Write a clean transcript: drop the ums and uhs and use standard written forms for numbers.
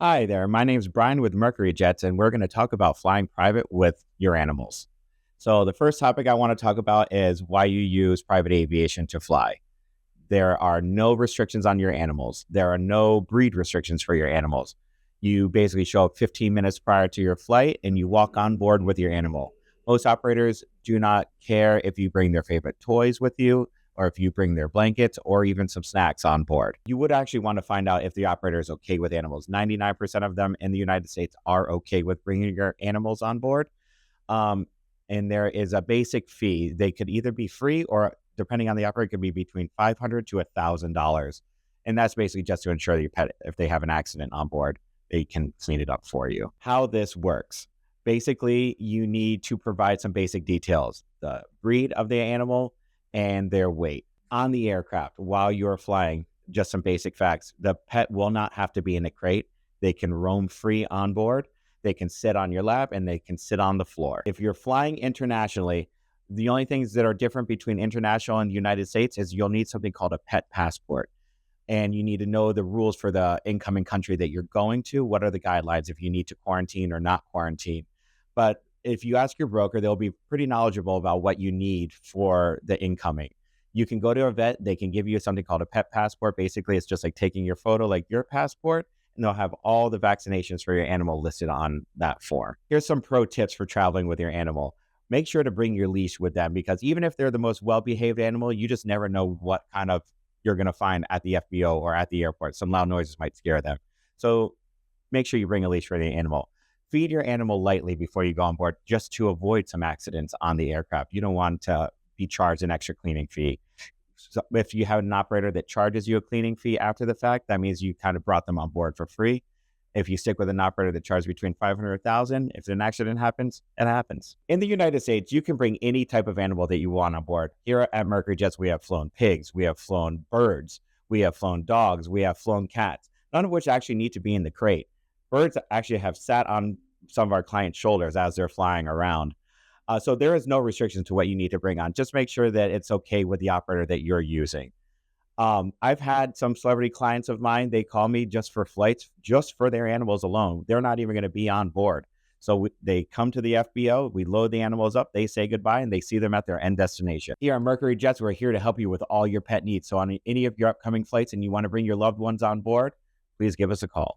Hi there, my name's Brian with Mercury Jets, and we're going to talk about flying private with your animals. So, the first topic I want to talk about is why you use private aviation to fly. There are no restrictions on your animals, there are no breed restrictions for your animals. You basically show up 15 minutes prior to your flight and you walk on board with your animal. Most operators do not care if you bring their favorite toys with you or if you bring their blankets or even some snacks on board. You would actually want to find out if the operator is okay with animals. 99% of them in the United States are okay with bringing your animals on board. Um, and there is a basic fee. They could either be free or, depending on the operator, could be between $500 to $1,000. And that's basically just to ensure that your pet, if they have an accident on board, they can clean it up for you. How this works. Basically, you need to provide some basic details, the breed of the animal and their weight. On the aircraft, while you're flying, just some basic facts. The pet will not have to be in a crate. They can roam free on board. They can sit on your lap and they can sit on the floor. If you're flying internationally, the only things that are different between international and the United States is you'll need something called a pet passport. And you need to know the rules for the incoming country that you're going to. What are the guidelines if you need to quarantine or not quarantine? But if you ask your broker, they'll be pretty knowledgeable about what you need for the incoming. You can go to a vet. They can give you something called a pet passport. Basically, it's just like taking your photo like your passport, and they'll have all the vaccinations for your animal listed on that form. Here's some pro tips for traveling with your animal. Make sure to bring your leash with them because even if they're the most well-behaved animal, you just never know what kind of you're going to find at the FBO or at the airport. Some loud noises might scare them. So make sure you bring a leash for the animal. Feed your animal lightly before you go on board just to avoid some accidents on the aircraft. You don't want to be charged an extra cleaning fee. So if you have an operator that charges you a cleaning fee after the fact, that means you kind of brought them on board for free. If you stick with an operator that charges between $500 and $1,000, if an accident happens, it happens. In the United States, you can bring any type of animal that you want on board. Here at Mercury Jets, we have flown pigs, we have flown birds, we have flown dogs, we have flown cats, none of which actually need to be in the crate. Birds actually have sat on some of our clients' shoulders as they're flying around. So there is no restriction to what you need to bring on. Just make sure that it's okay with the operator that you're using. I've had some celebrity clients of mine, they call me just for flights, just for their animals alone. They're not even going to be on board. So they come to the FBO, we load the animals up, they say goodbye, and they see them at their end destination. Here on Mercury Jets, we're here to help you with all your pet needs. So on any of your upcoming flights and you want to bring your loved ones on board, please give us a call.